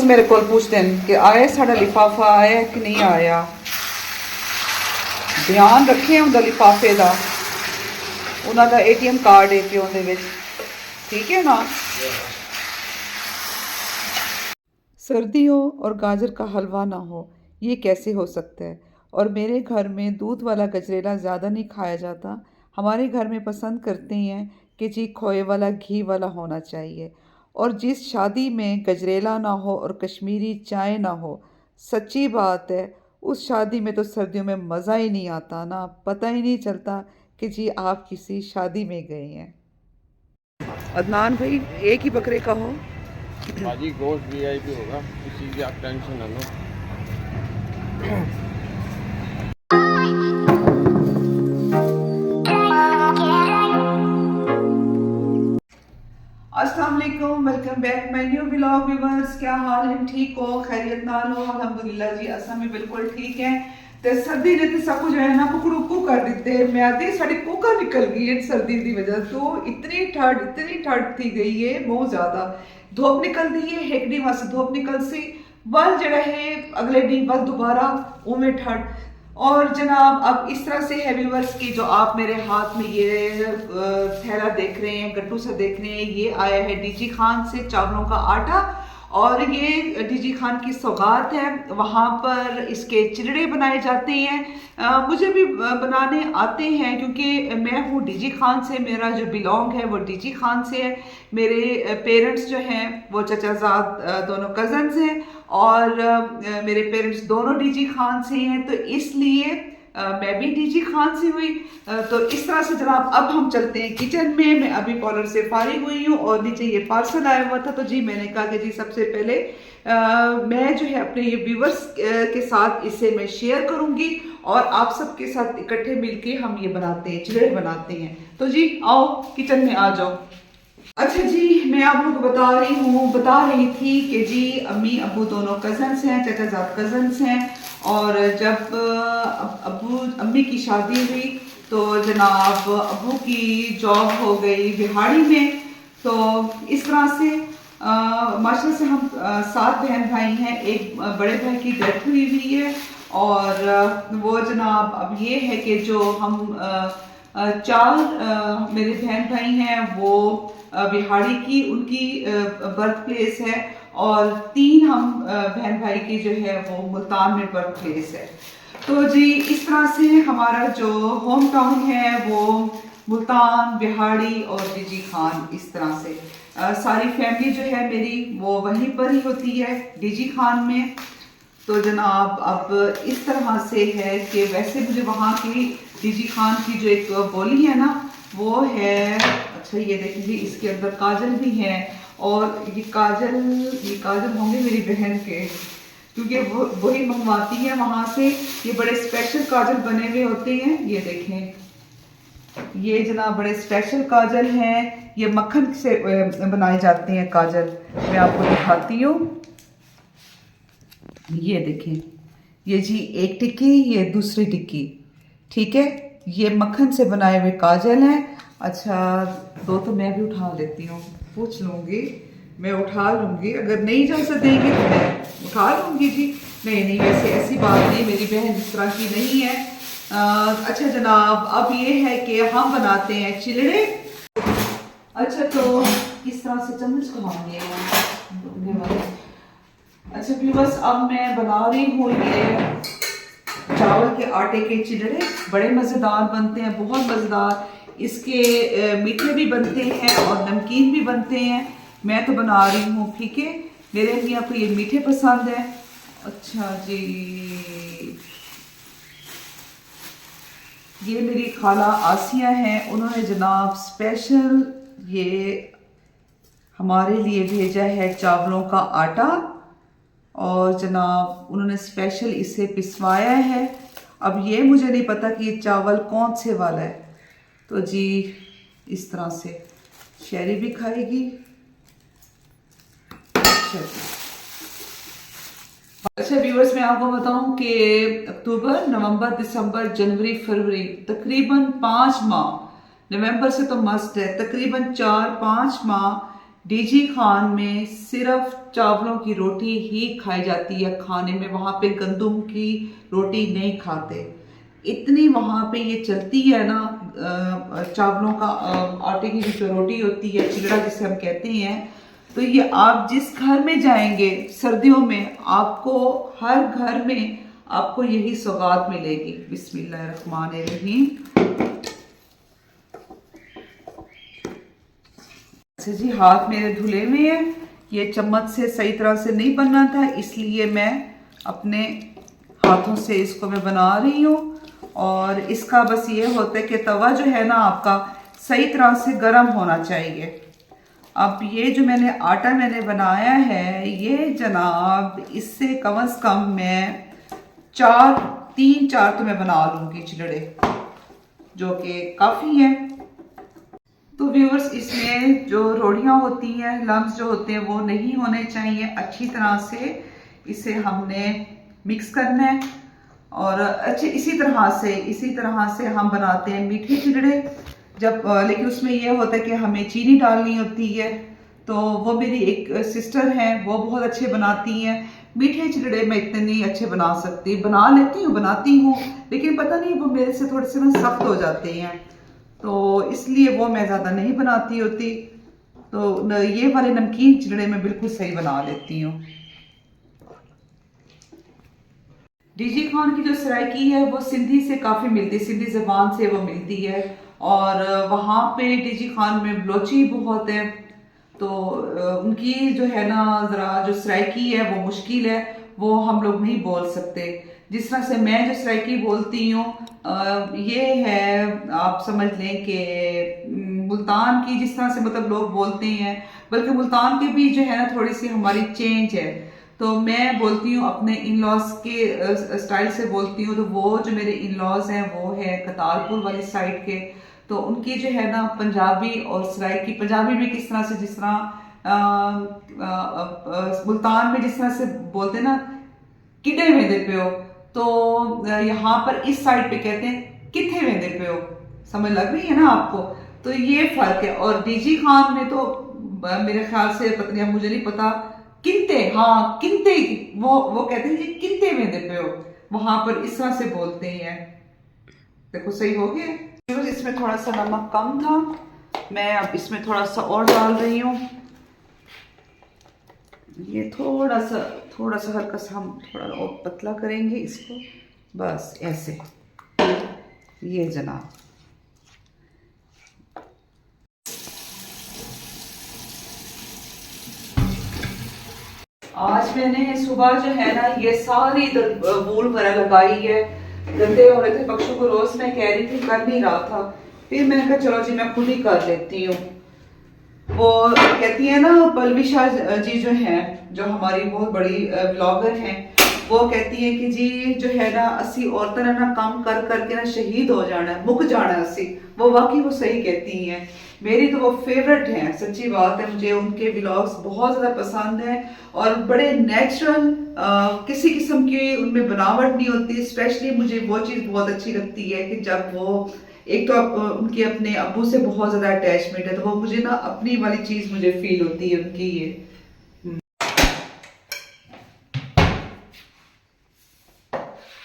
मेरे को पूछते हैं कि आया साड़ा लिफाफा आया कि नहीं आया। ध्यान रखें उनका लिफाफे का, उन्होंने ATM कार्ड है पिओ दे विच, ठीक है ना। सर्दी हो और गाजर का हलवा ना हो, ये कैसे हो सकता है। और मेरे घर में दूध वाला गजरेला ज़्यादा नहीं खाया जाता। हमारे घर में पसंद करते हैं कि जी खोए वाला घी वाला होना चाहिए। और जिस शादी में गजरेला ना हो और कश्मीरी चाय ना हो, सच्ची बात है उस शादी में तो सर्दियों में मज़ा ही नहीं आता ना, पता ही नहीं चलता कि जी आप किसी शादी में गए हैं। अदनान भाई एक ही बकरे का हो। भाजी गोश्त VIP होगा, इस चीज़ की आप टेंशन ना लो। अस्सलाम वालेकुम, welcome back my new vlog viewers. क्या हाल है, ठीक हो, खैरियत नाल हो। अल्हम्दुलिल्लाह जी असा भी बिल्कुल ठीक है। ते सर्दी ने तो सब कुछ है ना कुकड़ू कर दिते। म्यादे साड़ी कुकर निकल गई है सर्दी की वजह तो। इतनी ठंड थी गई है बहुत ज्यादा। धूप निकलती है हेकड़ी वास्ते धूप निकल सी वल जड़ा है अगले दिन वल दोबारा उमें ठंड। और जनाब अब इस तरह से है व्यूअर्स की जो आप मेरे हाथ में ये थैला देख रहे हैं, गट्टू सा देख रहे हैं, ये आया है डीजी खान से चावलों का आटा। और ये डीजी खान की सौगात है, वहाँ पर इसके चिलड़े बनाए जाते हैं। मुझे भी बनाने आते हैं क्योंकि मैं हूँ डीजी खान से, मेरा जो बिलोंग है वो डीजी खान से है। मेरे पेरेंट्स जो हैं वो चचाजाद दोनों कजन्स हैं और मेरे पेरेंट्स दोनों डीजी खान से हैं, तो इसलिए मैं भी डीजी खान से हुई। तो इस तरह से जनाब अब हम चलते हैं किचन में। मैं अभी पार्लर से फारिग हुई हूँ और नीचे ये पार्सल आया हुआ था, तो जी मैंने कहा कि जी सबसे पहले मैं जो है अपने ये व्यूवर्स के साथ इसे मैं शेयर करूंगी और आप सबके साथ इकट्ठे मिलके हम ये बनाते हैं, चिलड़े बनाते हैं। तो जी आओ किचन में आ जाओ। अच्छा जी, मैं आप लोगों को बता रही थी कि जी अम्मी अबू दोनों कजन्स हैं, चचाजाद कजन्स हैं। और जब अम्मी की शादी हुई तो जनाब अबू की जॉब हो गई बिहाड़ी में। तो इस तरह से माशाल्लाह से हम 7 बहन भाई हैं। एक बड़े भाई की डेथ हुई है और वो जनाब अब ये है कि जो हम 4 मेरे बहन भाई हैं वो बिहाड़ी की उनकी बर्थ प्लेस है और 3 हम बहन भाई की जो है वो मुल्तान में बर्थ प्लेस है। तो जी इस तरह से हमारा जो होम टाउन है वो मुल्तान, बिहाड़ी और डीजी खान, इस तरह से सारी फैमिली जो है मेरी वो वहीं पर ही होती है डीजी खान में। तो जनाब अब इस तरह से है कि वैसे मुझे वहाँ की डीजी खान की जो एक बोली है ना वो है। अच्छा ये देखिए इसके अंदर काजल भी है और ये काजल होंगे मेरी बहन के, क्योंकि वो वही मंगवाती है वहाँ से। ये बड़े स्पेशल काजल बने हुए होते हैं, ये देखें ये जनाब बड़े स्पेशल काजल हैं। ये मक्खन से बनाए जाते हैं काजल, मैं आपको दिखाती हूँ। ये देखें ये जी एक टिक्की, ये दूसरी टिक्की, ठीक है। ये मक्खन से बनाए हुए काजल हैं। अच्छा 2 तो मैं भी उठा लेती हूँ, पूछ लूँगी, मैं उठा लूँगी। अगर नहीं इजाज़त देंगे तो मैं उठा लूँगी जी। नहीं वैसे ऐसी बात नहीं, मेरी बहन इस तरह की नहीं है। अच्छा जनाब अब ये है कि हम बनाते हैं चिलड़े। अच्छा तो किस तरह से चम्मच घुमाएंगे। अच्छा व्यूअर्स अब मैं बना रही हूँ ये चावल के आटे के चिलड़े। बड़े मज़ेदार बनते हैं, बहुत मज़ेदार। इसके मीठे भी बनते हैं और नमकीन भी बनते हैं। मैं तो बना रही हूँ फीके, मेरे मियाँ को ये मीठे पसंद है। अच्छा जी ये मेरी खाला आसिया हैं, उन्होंने जनाब स्पेशल ये हमारे लिए भेजा है चावलों का आटा और जनाब उन्होंने स्पेशल इसे पिसवाया है। अब ये मुझे नहीं पता कि ये चावल कौन से वाला है। तो जी इस तरह से शहरी भी खाएगी। अच्छा व्यूअर्स मैं आपको बताऊं कि अक्टूबर, नवंबर, दिसंबर, जनवरी, फरवरी तकरीबन 5 माह, नवंबर से तो मस्ट है, तकरीबन 4-5 माह डीजी खान में सिर्फ चावलों की रोटी ही खाई जाती है खाने में, वहाँ पे गंदम की रोटी नहीं खाते। इतनी वहाँ पे ये चलती है ना, चावलों का आटे की जो रोटी होती है, चिगड़ा जिसे हम कहते हैं। तो ये आप जिस घर में जाएंगे सर्दियों में, आपको हर घर में आपको यही सौगात मिलेगी। बिस्मिल्लाहिर्रहमानिर्रहीम। अच्छा जी, हाथ मेरे धुले हुए हैं, ये चम्मच से सही तरह से नहीं बनना था, इसलिए मैं अपने हाथों से इसको मैं बना रही हूँ। और इसका बस ये होता है कि तवा जो है ना आपका सही तरह से गर्म होना चाहिए। अब ये जो मैंने बनाया है, ये जनाब इससे कम से कम मैं 3-4 तो मैं बना लूँगी चिलड़े, जो कि काफ़ी है। तो व्यूअर्स, इसमें जो रोटियां होती हैं, लम्स जो होते हैं, वो नहीं होने चाहिए। अच्छी तरह से इसे हमने मिक्स करना है। और अच्छे इसी तरह से हम बनाते हैं मीठे चिलड़े। जब लेकिन उसमें यह होता है कि हमें चीनी डालनी होती है। तो वो मेरी एक सिस्टर हैं, वो बहुत अच्छे बनाती हैं मीठे चिलड़े। मैं इतने नहीं अच्छे बना सकती, बनाती हूँ, लेकिन पता नहीं वो मेरे से थोड़े से ना सख्त हो जाते हैं, तो इसलिए वो मैं ज़्यादा नहीं बनाती होती। तो ये वाले नमकीन चिलड़े मैं बिल्कुल सही बना लेती हूँ। डीजी खान की जो सराइकी है वो सिंधी से काफ़ी मिलती है, सिंधी ज़बान से वो मिलती है। और वहाँ पे डीजी खान में बलोची बहुत है, तो उनकी जो है ना ज़रा जो सराइकी है वो मुश्किल है, वो हम लोग नहीं बोल सकते। जिस तरह से मैं जो सराइकी बोलती हूँ, ये है, आप समझ लें कि मुल्तान की जिस तरह से मतलब लोग बोलते हैं, बल्कि मुल्तान के भी जो है ना थोड़ी सी हमारी चेंज है। तो मैं बोलती हूँ अपने इन लॉज के स्टाइल से बोलती हूँ। तो वो जो मेरे इन लॉज हैं वो है कतारपुर वाली साइड के, तो उनकी जो है ना पंजाबी और सराइकी, पंजाबी में किस तरह से, जिस तरह मुल्तान में जिस तरह से बोलते हैं ना किडे वेंदे पे हो, तो यहाँ पर इस साइड पे कहते हैं किथे वेंदे पे हो। समझ लग रही है ना आपको? तो ये फर्क है। और डीजी खान में तो मेरे ख्याल से पता नहीं, मुझे नहीं पता, किंते, हाँ किंते, वो कहते हैं ये किंते वेंदे पे हो, वहां पर इस तरह से बोलते हैं। देखो सही हो गया। इसमें थोड़ा सा नमक कम था, मैं अब इसमें थोड़ा सा और डाल रही हूँ। ये थोड़ा सा हल्का सा हम थोड़ा और पतला करेंगे इसको, बस ऐसे। ये जनाब आज मैंने सुबह जो है ना ये सारी वूल वगैरह लगाई है, गंदे हो रहे थे पक्षों को, रोज मैं कह रही थी, कर नहीं रहा था। फिर मैंने कहा चलो जी मैं खुद ही कर लेती हूँ। वो कहती है ना पलविशा जी जो हैं, जो हमारी बहुत बड़ी ब्लॉगर हैं, वो कहती है कि जी जो है ना असी औरतों ने ना काम कर करके ना शहीद हो जाना है, मुक जाना है असी। वो वाकई वो सही कहती हैं। मेरी तो वो फेवरेट हैं, सच्ची बात है। मुझे उनके व्लॉग्स बहुत ज़्यादा पसंद हैं और बड़े नेचुरल, किसी किस्म की उनमें बनावट नहीं होती। स्पेशली मुझे वो चीज़ बहुत अच्छी लगती है कि जब वो, एक तो उनके अपने अब्बू से बहुत ज़्यादा अटैचमेंट है, तो वो मुझे ना अपनी वाली चीज़ मुझे फील होती है उनकी। ये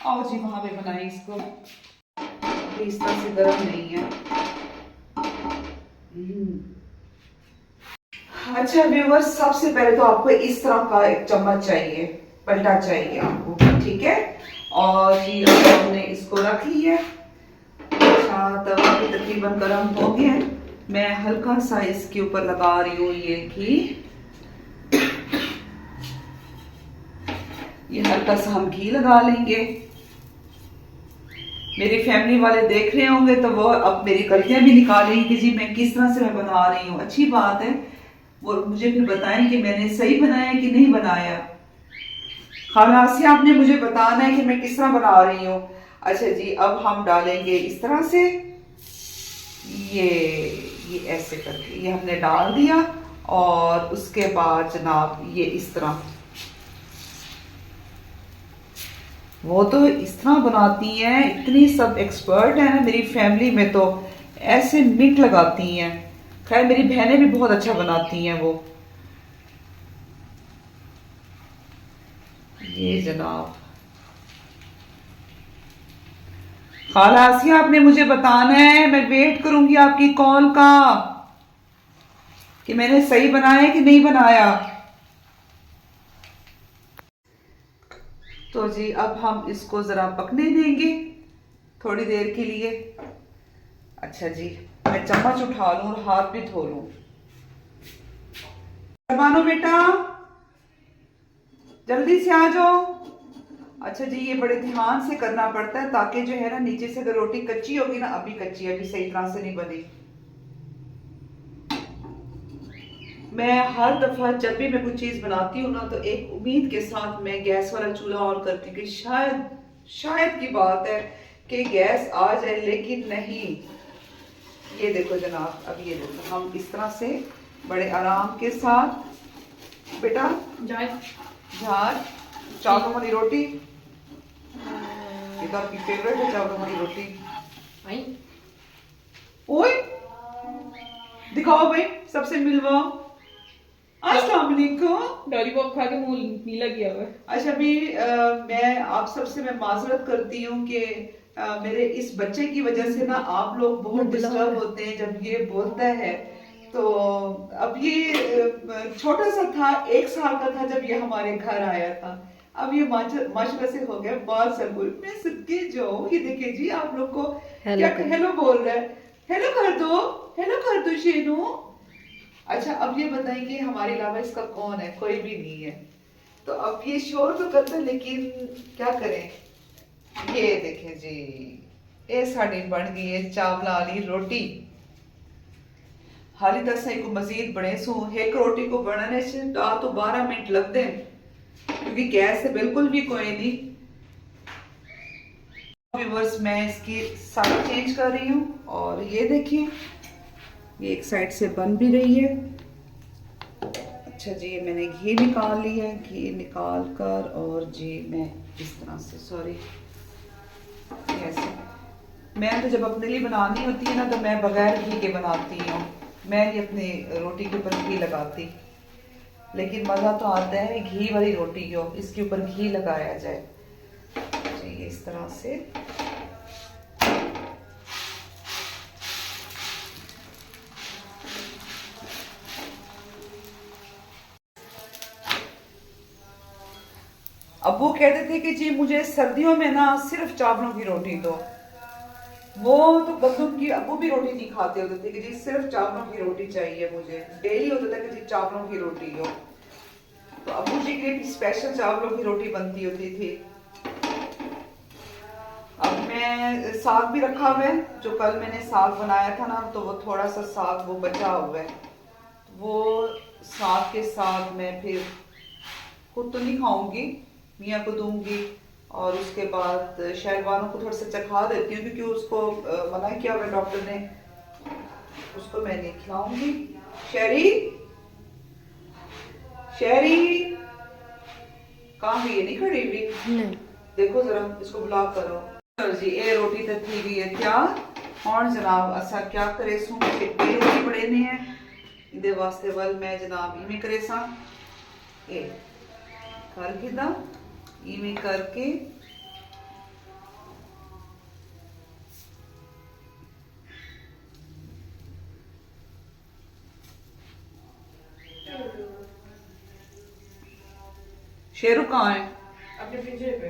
आओ जी वहां पे बनाए इसको, इस तरह से गर्म नहीं है। अच्छा व्यूअर्स, सबसे पहले तो आपको इस तरह का एक चम्मच चाहिए, पलटा चाहिए आपको, ठीक है। और जी हमने इसको रख लिया। अच्छा, तवा भी तकरीबन गर्म हो गया। मैं हल्का सा इसके ऊपर लगा रही हूँ ये घी। ये हल्का सा हम घी लगा लेंगे। मेरी फैमिली वाले देख रहे होंगे तो वो अब मेरी गलतियां भी निकालेंगे कि जी मैं किस तरह से मैं बना रही हूँ। अच्छी बात है, वो मुझे फिर बताएं कि मैंने सही बनाया कि नहीं बनाया। खालासी आपने मुझे बताना है कि मैं किस तरह बना रही हूँ। अच्छा जी, अब हम डालेंगे इस तरह से, ये ऐसे करके ये हमने डाल दिया। और उसके बाद जनाब ये इस तरह, वो तो इस तरह बनाती हैं, इतनी सब एक्सपर्ट है ना मेरी फैमिली में, तो ऐसे मिट लगाती हैं। खैर मेरी बहनें भी बहुत अच्छा बनाती हैं वो। ये जनाब खाला आसिया, आपने मुझे बताना है, मैं वेट करूंगी आपकी कॉल का कि मैंने सही बनाया कि नहीं बनाया। तो जी अब हम इसको जरा पकने देंगे थोड़ी देर के लिए। अच्छा जी, मैं चम्मच उठा लूं और हाथ भी धो लूं। मानो बेटा, जल्दी से आ जाओ। अच्छा जी, ये बड़े ध्यान से करना पड़ता है ताकि जो है ना नीचे से अगर रोटी कच्ची होगी ना, अभी कच्ची अभी सही तरह से नहीं बनी। मैं हर दफा जब भी मैं कुछ चीज बनाती हूँ ना तो एक उम्मीद के साथ मैं गैस वाला चूल्हा ऑन करती हूँ कि शायद की बात है कि गैस आ जाए, लेकिन नहीं। ये देखो जनाब, अब ये देखो हम इस तरह से बड़े आराम के साथ। बेटा झार चावलों वाली रोटी, ये तो आपकी फेवरेट है चावलों वाली रोटी। ओए दिखाओ भाई, सबसे मिलवाओ। अस्सलाम वालेकुम। लॉलीपॉप खा के मुंह नीला किया हुआ है। अच्छा भी मैं आप सबसे मैं माजरत करती हूँ कि मेरे इस बच्चे की वजह से ना आप लोग बहुत डिस्टर्ब होते हैं जब ये बोलता है। तो अब ये छोटा सा था, 1 साल का था जब ये हमारे घर आया था। अब ये माशाल्लाह से हो गया बात सब बोल। मैं सदके जाऊं, ये देखिए जी आप लोग को क्या हेलो बोल रहा है। हेलो कर दो शेनू। अच्छा अब ये बताइए कि हमारे अलावा इसका कौन है? कोई भी नहीं है। तो अब ये शोर तो करता है, लेकिन क्या करें। ये देखें जी, ये साड़ी बन गई है चावल वाली रोटी। हाली तक सही को मजीद बने सो एक रोटी को बनने से 10 तो 12 मिनट लगते हैं, क्योंकि गैस से बिल्कुल भी कोई नहीं। व्यूअर्स, मैं इसकी साइड चेंज कर रही हूँ और ये देखिए ये एक साइड से बन भी रही है। अच्छा जी, ये मैंने घी निकाल लिया है, घी निकाल कर और जी मैं इस तरह से, सॉरी ऐसे, मैं तो जब अपने लिए बनानी होती है ना तो मैं बगैर घी के बनाती हूँ। मैं नहीं अपनी रोटी के ऊपर घी लगाती, लेकिन मज़ा तो आता है घी वाली रोटी हो, इसके ऊपर घी लगाया जाए जी इस तरह से। अब वो कहते थे कि जी मुझे सर्दियों में ना सिर्फ चावलों की रोटी दो। वो तो गंदम की अबू भी रोटी नहीं खाते होते थे कि जी सिर्फ चावलों की रोटी चाहिए मुझे। डेली होता था कि जी चावलों की रोटी हो, तो अबू जी के लिए स्पेशल चावलों की रोटी बनती होती थी। अब मैं साग भी रखा हुआ है, जो कल मैंने साग बनाया था ना, तो वो थोड़ा सा साग वो बचा हुआ है। वो साग के साथ मैं फिर खुद तो नहीं खाऊंगी, मियाँ को दूंगी और उसके बाद शहरवानों को थोड़ा सा चखा देती हूँ, क्योंकि उसको मना किया हुआ डॉक्टर ने, उसको मैं नहीं खिलाऊंगी। शहरी कहाँ गई है? नहीं खड़ी हुई? देखो जरा इसको ब्लॉक करो। चलो जी, ये रोटी तो थी गई है क्या और जनाब असा क्या करे सू टेस्ट बड़े ने हैं इहदे वास्ते वल मैं जनाब इवें करे सा ए कर किदा इवें करके शेरू कहाँ है? अपने पिंजरे पे।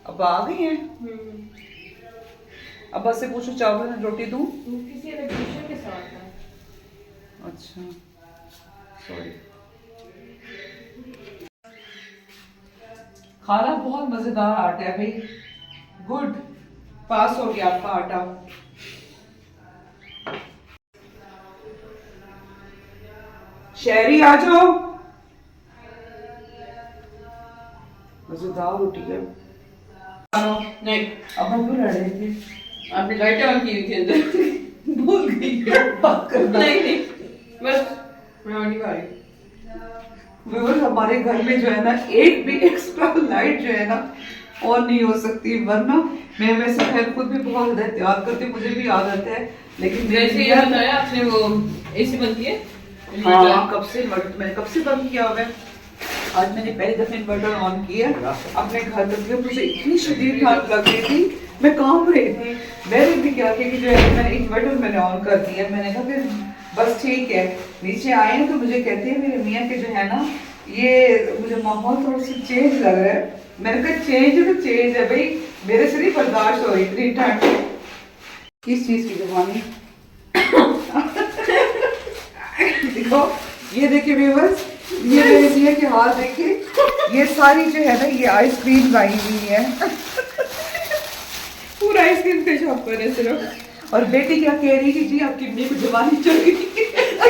अब आ गई हैं। अब बस से पूछो चावल रोटी दूं? किसी अलग डिश के साथ है। अच्छा सॉरी। खाना बहुत मजेदार आटा है भाई, गुड, पास हो गया आपका आटा। शहरी आ जाओ, मजेदार रोटी है। नहीं, अब हम क्यों लड़ रहे थे? आपने लाइट ऑन की थी अंदर। भूल गई बात करना। नहीं बस मैं और नहीं खा रही। व्यूअर्स, हमारे घर में जो है ना एक भी एक्स्ट्रा लाइट जो है ना और नहीं हो सकती, वरना मैं वैसे खैर खुद भी बहुत ज्यादा एहतियात करती हूँ, मुझे भी आदत है, लेकिन जैसे ये बताया आपने वो एसी बंद किए? हाँ कब से इन्वर्टर मैंने कब से बंद किया हुआ है। आज मैंने पहली दफे इन्वर्टर ऑन किया अपने घर तक, मुझे इतनी शदीद ठंड लग रही थी, मैं कांप रही थी। मैंने भी क्या किया कि जो है मैंने इन्वर्टर मैंने ऑन कर दिया, मैंने कहा फिर बस ठीक है। नीचे आए हैं तो मुझे कहते हैं मेरे मियाँ के जो है ना, ये मुझे माहौल थोड़ा सा चेंज लग रहा है। मैंने कहा चेंज है तो चेंज है भाई, मेरे से नहीं बर्दाश्त हो रही इतनी ठंड। किस चीज की जवानी देखो, ये देखिए व्यूअर्स, ये मेरे मियाँ के हाथ देखिए, ये सारी जो है ना ये आइसक्रीम आई हुई है पूरा आइसक्रीम पे शॉप कर रहे सिर्फ। और बेटी क्या कह रही थी जी, आपकी मम्मी को जवानी चढ़ गई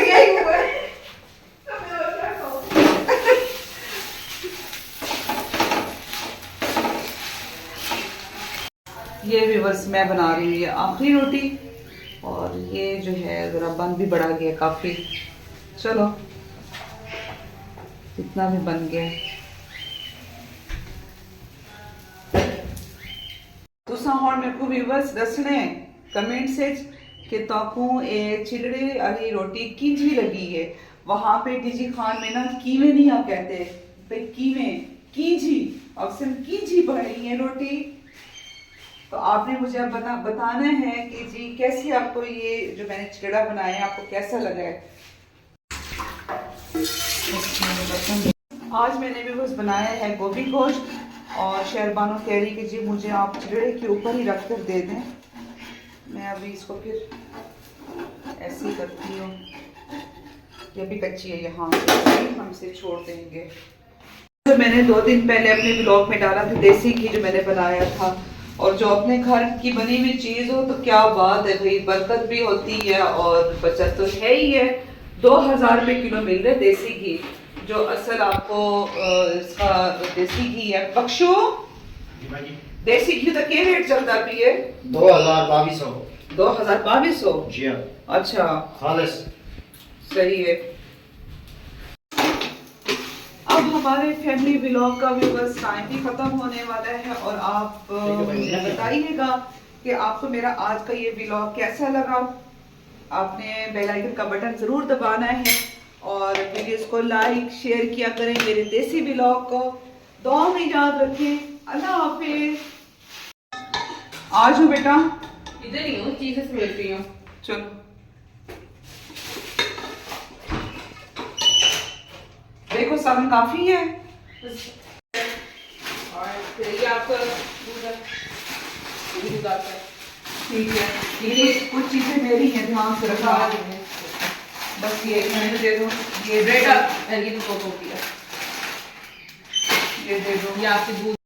यही हुआ है। ये व्यूअर्स मैं बना रही हूँ ये आखिरी रोटी, और ये जो है जरा बन भी बढ़ा गया काफी, चलो इतना भी बन गया। तुसा हुण मेरे को व्यूअर्स दसने कमेंट से कि ताकू ए चिलड़े वाली रोटी किंजी लगी है। वहां पे डीजी खान में ना कीवे नहीं आप कहते भाई, कीवे कींजी, अब सिर्फ कींजी बनाई है रोटी। तो आपने मुझे अब बताना है कि जी कैसी आपको ये जो मैंने चिलड़ा बनाया है आपको कैसा लगा है। आज मैंने भी बस बनाया है गोभी गोश्त, और शहरबानो कह रही कि जी मुझे आप चिलड़े के ऊपर ही रख कर दे दें। मैं अभी इसको फिर ऐसे ही करती हूँ, ये भी कच्ची है, यहाँ हम इसे छोड़ देंगे। तो मैंने 2 दिन पहले अपने ब्लॉग में डाला था देसी घी जो मैंने बनाया था, और जो अपने घर की बनी हुई चीज हो तो क्या बात है भाई, बरकत भी होती है और बचत तो है ही है। 2000 रुपए किलो मिल रहा है देसी घी, जो असल आपको इसका देसी घी है। बख्शो देसी घी तो क्या रेट चलता भी है? 2200। 2200 जी हाँ, अच्छा खालिस। सही है। अब हमारे फैमिली व्लॉग का भी बस टाइम भी खत्म होने वाला है, और आप मुझे बताइएगा कि आपको मेरा आज का ये व्लॉग कैसा लगा। आपने बेल आइकन का बटन जरूर दबाना है, और वीडियोस को लाइक शेयर किया करें मेरे देसी व्लॉग को। दुआ में याद रखें। अल्लाह हाफिज। आज हो बेटा, इधर ही हूँ, चीजें समेट रही हूँ। चलो देखो सामान काफी है। और फिर ये आपका दूध आता है। ठीक है, ये कुछ चीजें मेरी हैं, ध्यान से रखना। बस ये मैंने दे दो, ये ब्रेड ये तो बहुत होती है, ये दे दो। ये आपकी दूध